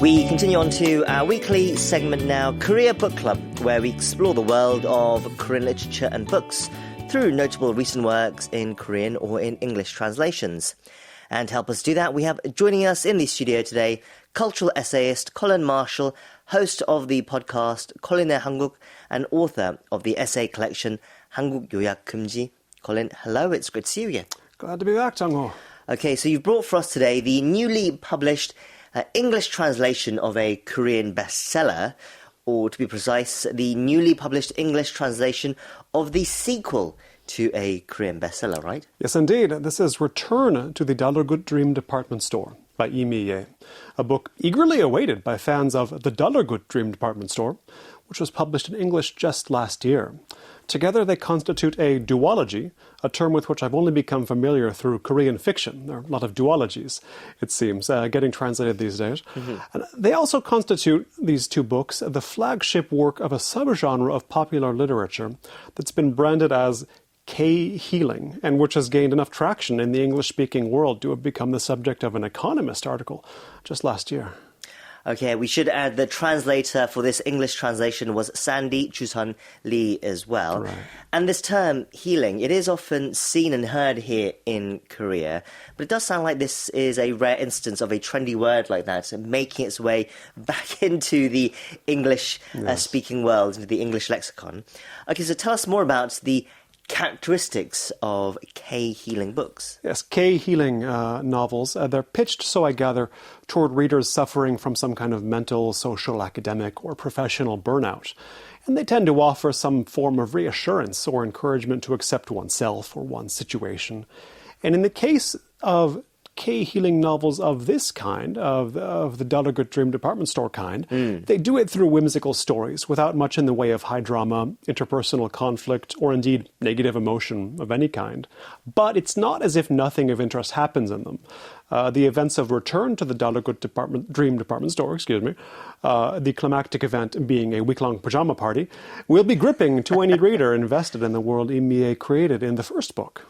We continue on to our weekly segment now, Korea Book Club, where we explore the world of Korean literature and books through notable recent works in Korean or in English translations. And to help us do that, we have joining us in the studio today, cultural essayist Colin Marshall, host of the podcast Kolin의 한국, and author of the essay collection 한국 요약 금지. Colin, hello, it's great to see you again. Glad to be back, Jang-ho. Okay, so you've brought for us today the newly published English translation of a Korean bestseller, or to be precise, the newly published English translation of the sequel to a Korean bestseller, right? Yes, indeed. This is Return to the Dallergut Dream Department Store by Miye, a book eagerly awaited by fans of the Dallergut Dream Department Store, which was published in English just last year. Together they constitute a duology, a term with which I've only become familiar through Korean fiction. There are a lot of duologies, it seems, getting translated these days. Mm-hmm. And they also constitute, these two books, the flagship work of a subgenre of popular literature that's been branded as K-healing, and which has gained enough traction in the English-speaking world to have become the subject of an Economist article just last year. Okay, we should add the translator for this English translation was Sandy Chusun Lee as well. Right. And this term, healing, it is often seen and heard here in Korea, but it does sound like this is a rare instance of a trendy word like that, making its way back into the English-speaking world, into the English lexicon. Okay, so tell us more about the characteristics of K-healing books. Yes, K-healing novels. They're pitched, so I gather, toward readers suffering from some kind of mental, social, academic, or professional burnout. And they tend to offer some form of reassurance or encouragement to accept oneself or one's situation. And in the case of K-healing novels of this kind, of the Dallergut Dream Department Store kind, they do it through whimsical stories without much in the way of high drama, interpersonal conflict, or indeed negative emotion of any kind. But it's not as if nothing of interest happens in them. The events of Return to the Dallergut Dream Department Store, the climactic event being a week-long pajama party, will be gripping to any reader invested in the world Miye created in the first book.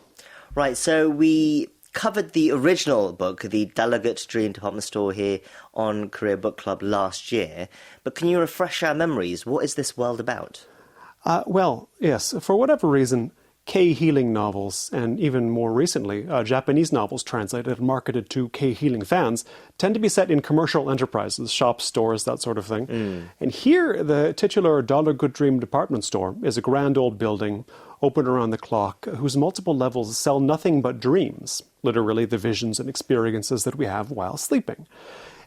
Right, so we covered the original book, the Dallergut Dream Department Store, here on Korea Book Club last year. But can you refresh our memories? What is this world about? Well, yes. For whatever reason, K-healing novels, and even more recently, Japanese novels translated and marketed to K-healing fans, tend to be set in commercial enterprises, shops, stores, that sort of thing. And here, the titular Dallergut Dream Department Store is a grand old building, open around the clock, whose multiple levels sell nothing but dreams, literally the visions and experiences that we have while sleeping.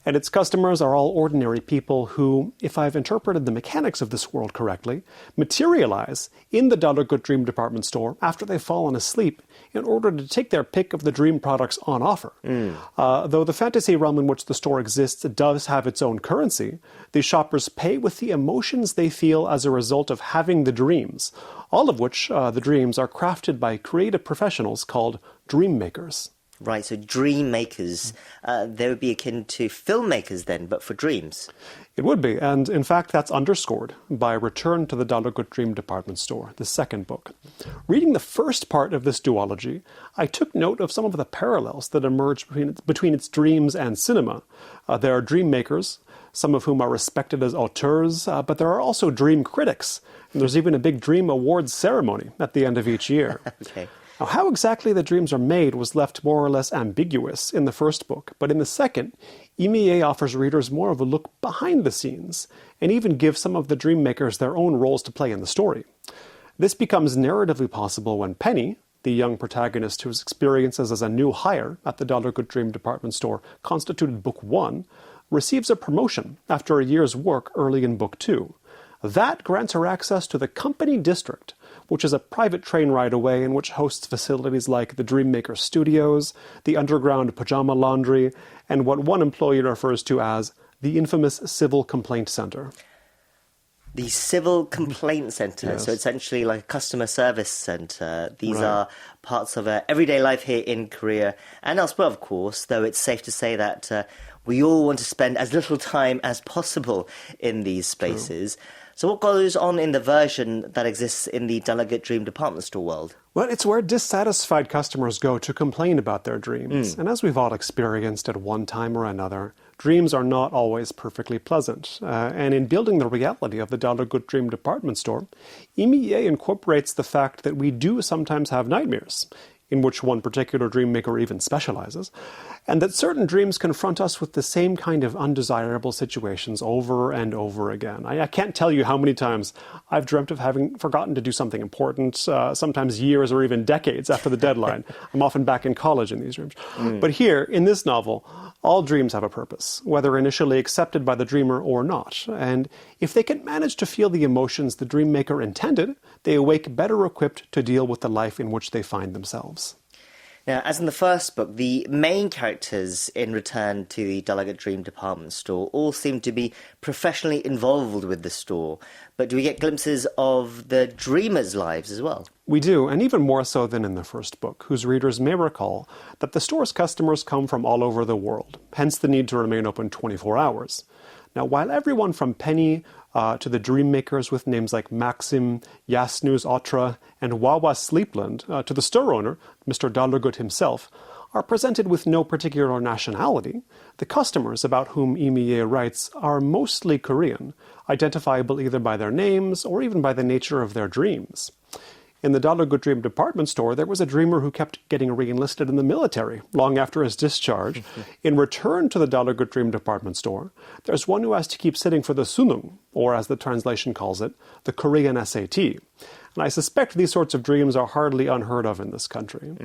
And its customers are all ordinary people who, if I've interpreted the mechanics of this world correctly, materialize in the Dallergut Dream Department Store after they've fallen asleep in order to take their pick of the dream products on offer. Though the fantasy realm in which the store exists does have its own currency, these shoppers pay with the emotions they feel as a result of having the dreams, all of which, the dreams, are crafted by creative professionals called dream makers. Right, so dream makers, they would be akin to filmmakers then, but for dreams. It would be, and in fact that's underscored by Return to the Dallergut Dream Department Store, the second book. Reading the first part of this duology, I took note of some of the parallels that emerge between its dreams and cinema. There are dream makers, some of whom are respected as auteurs, but there are also dream critics, and there's even a big dream awards ceremony at the end of each year. Okay. Now, how exactly the dreams are made was left more or less ambiguous in the first book, but in the second, Miye offers readers more of a look behind the scenes, and even gives some of the dream makers their own roles to play in the story. This becomes narratively possible when Penny, the young protagonist whose experiences as a new hire at the Dallergut Dream Department Store constituted Book 1, receives a promotion after a year's work early in Book 2. That grants her access to the Company District, which is a private train ride away and which hosts facilities like the Dreammaker Studios, the underground pajama laundry, and what one employee refers to as the infamous Civil Complaint Center. The Civil Complaint Center, Yes. So essentially like a customer service center. These Right. are parts of everyday life here in Korea and elsewhere, of course, though it's safe to say that we all want to spend as little time as possible in these spaces. True. So what goes on in the version that exists in the Dallergut Dream Department Store world? Well, it's where dissatisfied customers go to complain about their dreams. And as we've all experienced at one time or another, dreams are not always perfectly pleasant. And in building the reality of the Dallergut Dream Department Store, Miye incorporates the fact that we do sometimes have nightmares, in which one particular dream maker even specializes, and that certain dreams confront us with the same kind of undesirable situations over and over again. I can't tell you how many times I've dreamt of having forgotten to do something important, sometimes years or even decades after the deadline. I'm often back in college in these dreams. But here, in this novel, all dreams have a purpose, whether initially accepted by the dreamer or not. And if they can manage to feel the emotions the dream maker intended, they awake better equipped to deal with the life in which they find themselves. Now, as in the first book, the main characters in Return to the Dallergut Dream Department Store all seem to be professionally involved with the store. But do we get glimpses of the dreamers' lives as well? We do, and even more so than in the first book, whose readers may recall that the store's customers come from all over the world, hence the need to remain open 24 hours. Now, while everyone from Penny to the dream makers with names like Maxim, Jasnus Otra, and Wawa Sleepland, to the store owner, Mr. Dallergut himself, are presented with no particular nationality, the customers about whom Miye writes are mostly Korean, identifiable either by their names or even by the nature of their dreams. In the Dallergut Dream Department Store, there was a dreamer who kept getting re-enlisted in the military long after his discharge. In Return to the Dallergut Dream Department Store, there's one who has to keep sitting for the sunung, or as the translation calls it, the Korean SAT. And I suspect these sorts of dreams are hardly unheard of in this country.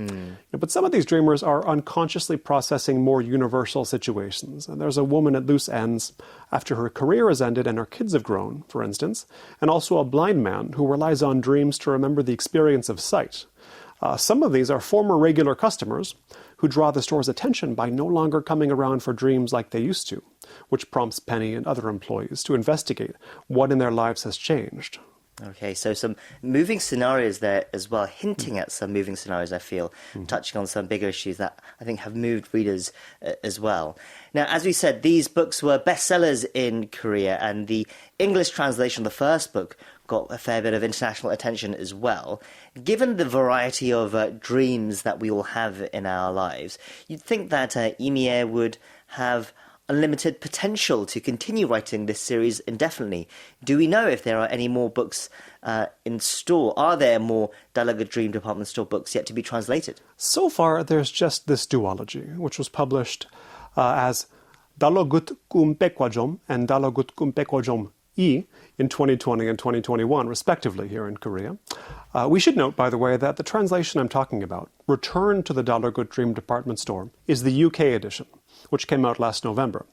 But some of these dreamers are unconsciously processing more universal situations. And there's a woman at loose ends after her career has ended and her kids have grown, for instance, and also a blind man who relies on dreams to remember the experience of sight. Some of these are former regular customers who draw the store's attention by no longer coming around for dreams like they used to, which prompts Penny and other employees to investigate what in their lives has changed. Okay, so some moving scenarios there as well, hinting at some moving scenarios, I feel, touching on some bigger issues that I think have moved readers as well. Now, as we said, these books were bestsellers in Korea, and the English translation of the first book got a fair bit of international attention as well. Given the variety of dreams that we all have in our lives, you'd think that Miye would have unlimited potential to continue writing this series indefinitely. Do we know if there are any more books in store? Are there more Dallergut Dream Department Store books yet to be translated? So far, there's just this duology, which was published as Dallergut Kumpekwajom and Dallergut Kumpekwajom E in 2020 and 2021, respectively, here in Korea. We should note, by the way, that the translation I'm talking about, Return to the Dallergut Dream Department Store, is the UK edition, which came out last November.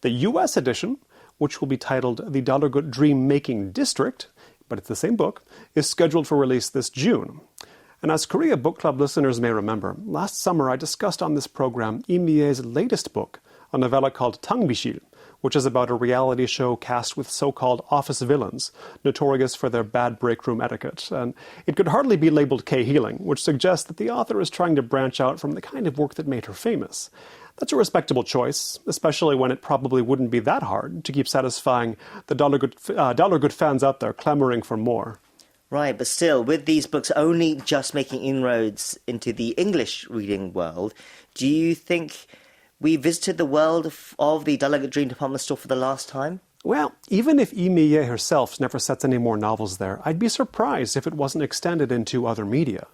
The US edition, which will be titled The Dallergut Dream Making District, but it's the same book, is scheduled for release this June. And as Korea Book Club listeners may remember, last summer I discussed on this program Miye's latest book, a novella called Tangbishil, which is about a reality show cast with so-called office villains, notorious for their bad breakroom etiquette. And it could hardly be labeled K-healing, which suggests that the author is trying to branch out from the kind of work that made her famous. That's a respectable choice, especially when it probably wouldn't be that hard to keep satisfying the Dallergut fans out there clamoring for more. Right, but still, with these books only just making inroads into the English reading world, do you think we visited the world of the Dallergut Dream Department Store for the last time? Well, even if Miye herself never sets any more novels there, I'd be surprised if it wasn't extended into other media.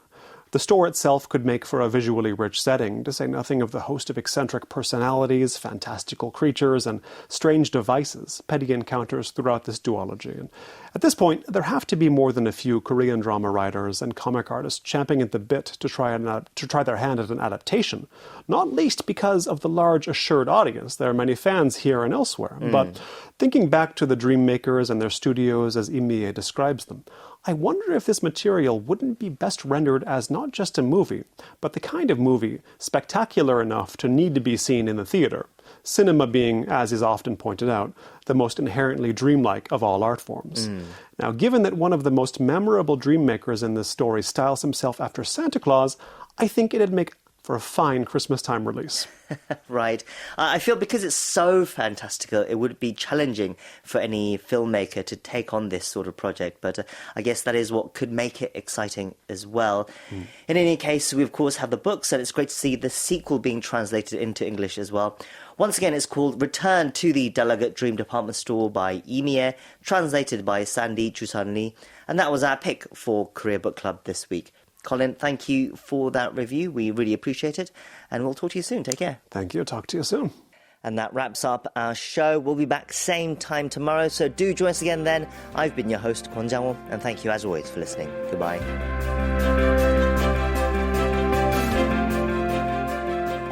The store itself could make for a visually rich setting, to say nothing of the host of eccentric personalities, fantastical creatures, and strange devices Petty encounters throughout this duology. And at this point, there have to be more than a few Korean drama writers and comic artists champing at the bit to try their hand at an adaptation, not least because of the large assured audience. There are many fans here and elsewhere. But thinking back to the dream makers and their studios as Miye describes them, I wonder if this material wouldn't be best rendered as not just a movie, but the kind of movie spectacular enough to need to be seen in the theater, cinema being, as is often pointed out, the most inherently dreamlike of all art forms. Now, given that one of the most memorable dream makers in this story styles himself after Santa Claus, I think it'd make for a fine Christmas time release. Right. I feel because it's so fantastical, it would be challenging for any filmmaker to take on this sort of project. But I guess that is what could make it exciting as well. In any case, we of course have the books, and it's great to see the sequel being translated into English as well. Once again, it's called Return to the Dallergut Dream Department Store by Miye, translated by Sandy Chusanli. And that was our pick for Korea Book Club this week. Colin, thank you for that review. We really appreciate it. And we'll talk to you soon. Take care. Thank you. Talk to you soon. And that wraps up our show. We'll be back same time tomorrow, so do join us again then. I've been your host, Kwon Jang-won, and thank you as always for listening. Goodbye.